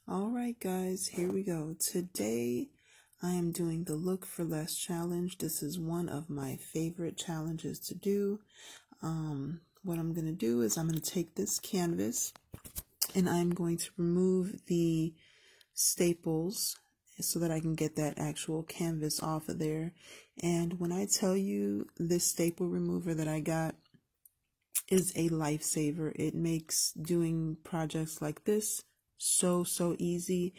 All right, guys, here we go. Today, I am doing the Look for Less challenge. This is one of my favorite challenges to do. What I'm going to do is I'm going to take this canvas and I'm going to remove the staples so that I can get that actual canvas off of there. And when I tell you this staple remover that I got is a lifesaver, it makes doing projects like this so easy.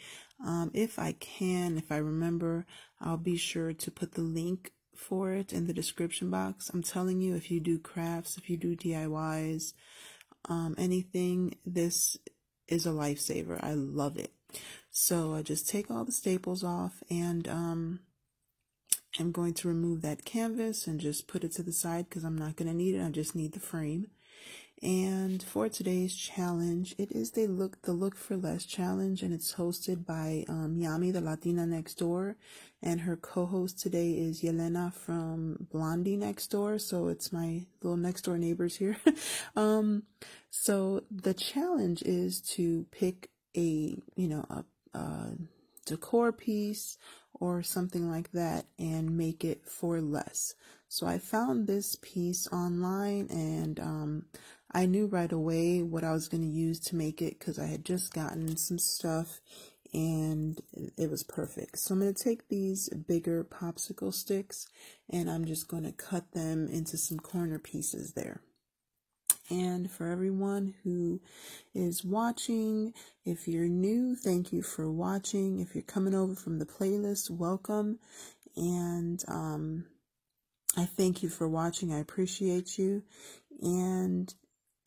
If I remember, I'll be sure to put the link for it in the description box. I'm telling you, if you do crafts, if you do DIYs, anything, this is a lifesaver. I love it. So I just take all the staples off and I'm going to remove that canvas and just put it to the side because I'm not going to need it. I just need the frame. And for today's challenge, it is the Look for Less challenge, and it's hosted by Yami, the Latina next door, and her co-host today is Yelena from Blondie next door. So it's my little next door neighbors here. So the challenge is to pick a decor piece or something like that and make it for less. So I found this piece online and I knew right away what I was going to use to make it because I had just gotten some stuff and it was perfect. So I'm going to take these bigger popsicle sticks and I'm just going to cut them into some corner pieces there. And for everyone who is watching, if you're new, thank you for watching. If you're coming over from the playlist, welcome. And I thank you for watching. I appreciate you. And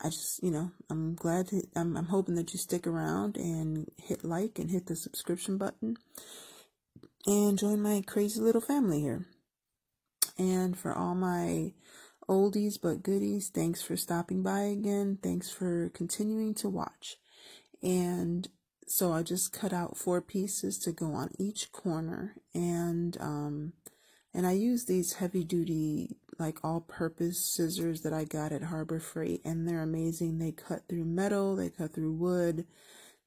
I just, I'm glad I'm hoping that you stick around and hit like and hit the subscription button and join my crazy little family here. And for all my oldies but goodies, thanks for stopping by again. Thanks for continuing to watch. And so I just cut out 4 pieces to go on each corner, and I use these heavy duty, like all-purpose scissors that I got at Harbor Freight, and they're amazing. They cut through metal, they cut through wood,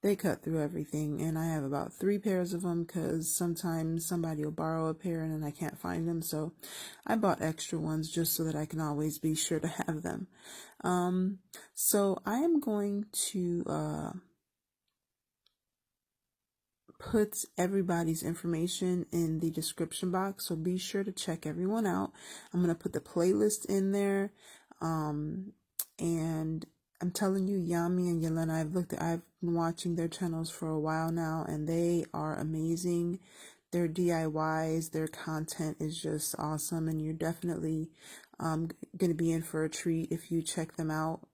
they cut through everything. And I have about 3 pairs of them because sometimes somebody will borrow a pair and then I can't find them. So I bought extra ones just so that I can always be sure to have them. So I am going to put everybody's information in the description box, so be sure to check everyone out. I'm going to put the playlist in there, and I'm telling you, Yami and Yelena, I've been watching their channels for a while now, and they are amazing. Their DIYs, their content is just awesome, and you're definitely going to be in for a treat if you check them out.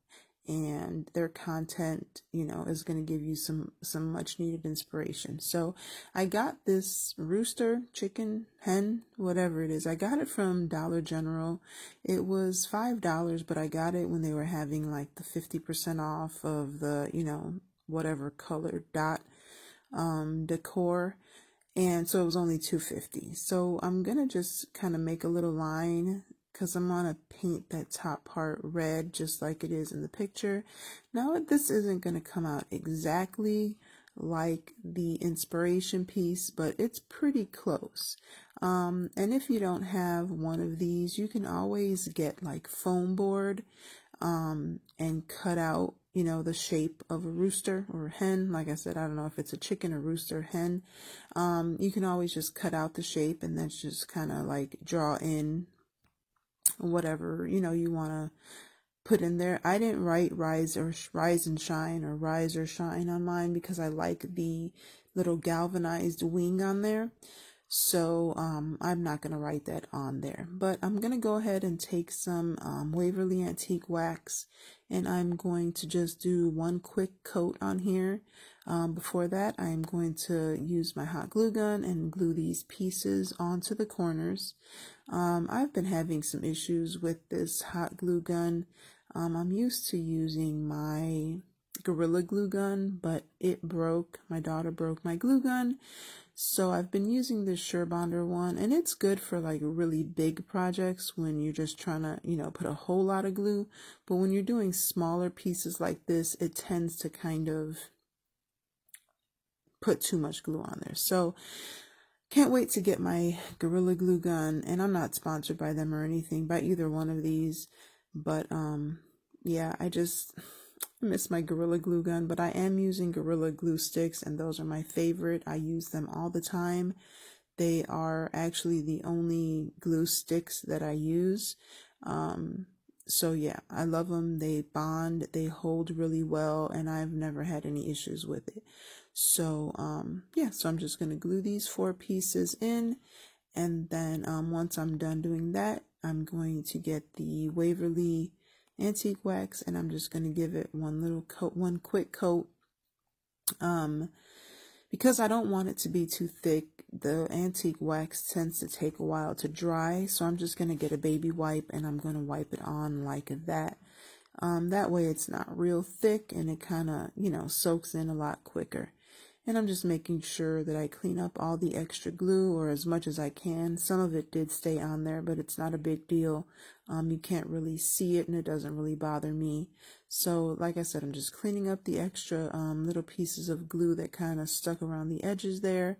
And their content, is going to give you some much needed inspiration. So I got this rooster, chicken, hen, whatever it is. I got it from Dollar General. It was $5, but I got it when they were having like the 50% off of the, whatever color dot decor. And so it was only $2.50. So I'm going to just kind of make a little line because I'm going to paint that top part red just like it is in the picture. Now, this isn't going to come out exactly like the inspiration piece, but it's pretty close. And if you don't have one of these, you can always get like foam board and cut out, the shape of a rooster or a hen. Like I said, I don't know if it's a chicken or rooster or hen. You can always just cut out the shape and then just kind of like draw in whatever, you want to put in there. I didn't write rise and shine or rise or shine on mine because I like the little galvanized wing on there. So I'm not going to write that on there, but I'm going to go ahead and take some Waverly Antique Wax, and I'm going to just do one quick coat on here. Before that, I'm going to use my hot glue gun and glue these pieces onto the corners. I've been having some issues with this hot glue gun. I'm used to using my Gorilla Glue gun, but it broke. My daughter broke my glue gun. So I've been using this Surebonder one, and it's good for like really big projects when you're just trying to, put a whole lot of glue. But when you're doing smaller pieces like this, it tends to kind of put too much glue on there. So can't wait to get my Gorilla Glue gun, and I'm not sponsored by them or anything, by either one of these, but yeah, I just miss my Gorilla Glue gun, but I am using Gorilla Glue sticks, and those are my favorite. I use them all the time. They are actually the only glue sticks that I use. So yeah, I love them. They bond, they hold really well, and I've never had any issues with it. So yeah, so I'm just going to glue these 4 pieces in, and then once I'm done doing that, I'm going to get the Waverly Antique Wax, and I'm just going to give it one quick coat. Because I don't want it to be too thick, the antique wax tends to take a while to dry, so I'm just going to get a baby wipe and I'm going to wipe it on like that. That way it's not real thick and it kind of, soaks in a lot quicker. And I'm just making sure that I clean up all the extra glue, or as much as I can. Some of it did stay on there, but it's not a big deal. You can't really see it and it doesn't really bother me. So like I said, I'm just cleaning up the extra little pieces of glue that kind of stuck around the edges there.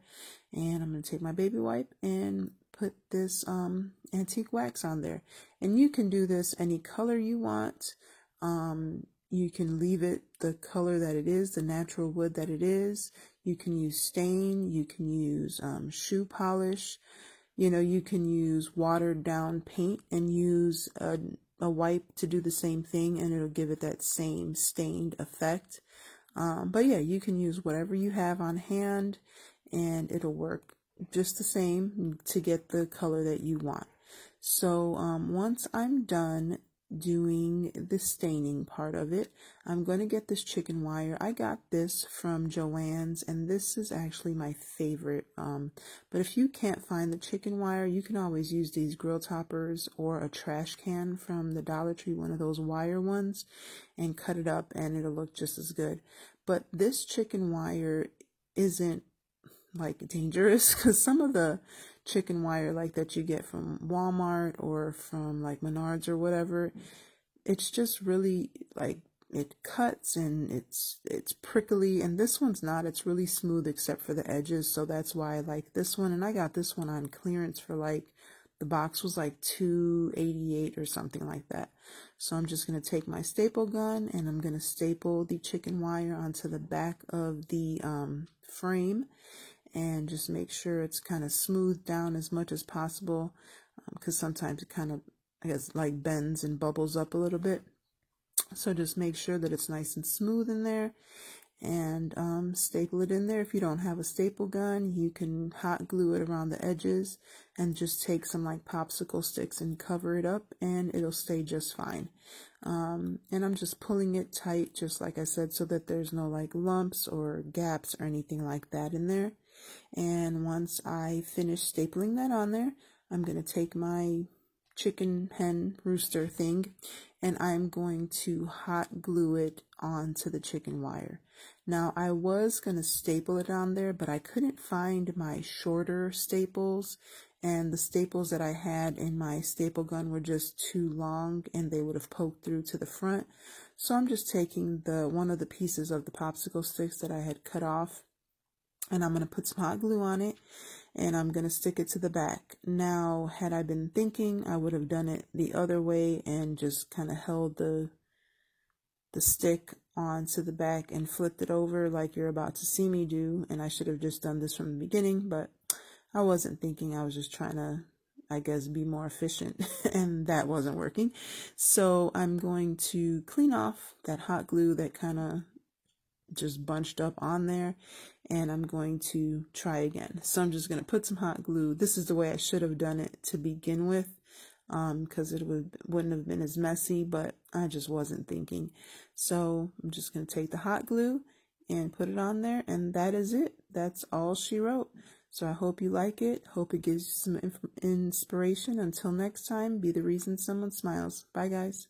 And I'm going to take my baby wipe and put this antique wax on there. And you can do this any color you want. You can leave it the color that it is, the natural wood that it is. You can use stain, you can use shoe polish, you can use watered down paint and use a wipe to do the same thing, and it'll give it that same stained effect. But yeah, you can use whatever you have on hand and it'll work just the same to get the color that you want. So once I'm done doing the staining part of it, I'm going to get this chicken wire. I got this from Joann's, and this is actually my favorite. But if you can't find the chicken wire, you can always use these grill toppers or a trash can from the Dollar Tree, one of those wire ones, and cut it up and it'll look just as good. But this chicken wire isn't like dangerous, because some of the chicken wire like that you get from Walmart or from like Menards or whatever, it's just really like it cuts and it's prickly, and this one's not. It's really smooth except for the edges, so that's why I like this one. And I got this one on clearance for like, the box was like $2.88 or something like that. So I'm just going to take my staple gun and I'm going to staple the chicken wire onto the back of the frame, and just make sure it's kind of smoothed down as much as possible, because sometimes it kind of, I guess, like bends and bubbles up a little bit. So just make sure that it's nice and smooth in there, and staple it in there. If you don't have a staple gun, you can hot glue it around the edges and just take some like popsicle sticks and cover it up, and it'll stay just fine. And I'm just pulling it tight, just like I said, so that there's no like lumps or gaps or anything like that in there. And once I finish stapling that on there, I'm going to take my chicken hen rooster thing and I'm going to hot glue it onto the chicken wire. Now, I was going to staple it on there, but I couldn't find my shorter staples, and the staples that I had in my staple gun were just too long and they would have poked through to the front. So I'm just taking one of the pieces of the popsicle sticks that I had cut off, and I'm going to put some hot glue on it, and I'm going to stick it to the back. Now, had I been thinking, I would have done it the other way and just kind of held the stick onto the back and flipped it over like you're about to see me do. And I should have just done this from the beginning, but I wasn't thinking. I was just trying to, I guess, be more efficient, and that wasn't working. So I'm going to clean off that hot glue that kind of just bunched up on there, and I'm going to try again. So I'm just going to put some hot glue. This is the way I should have done it to begin with, because it wouldn't have been as messy, but I just wasn't thinking. So I'm just going to take the hot glue and put it on there, and that is it. That's all she wrote. So I hope you like it. Hope it gives you some inspiration. Until next time, be the reason someone smiles. Bye, guys.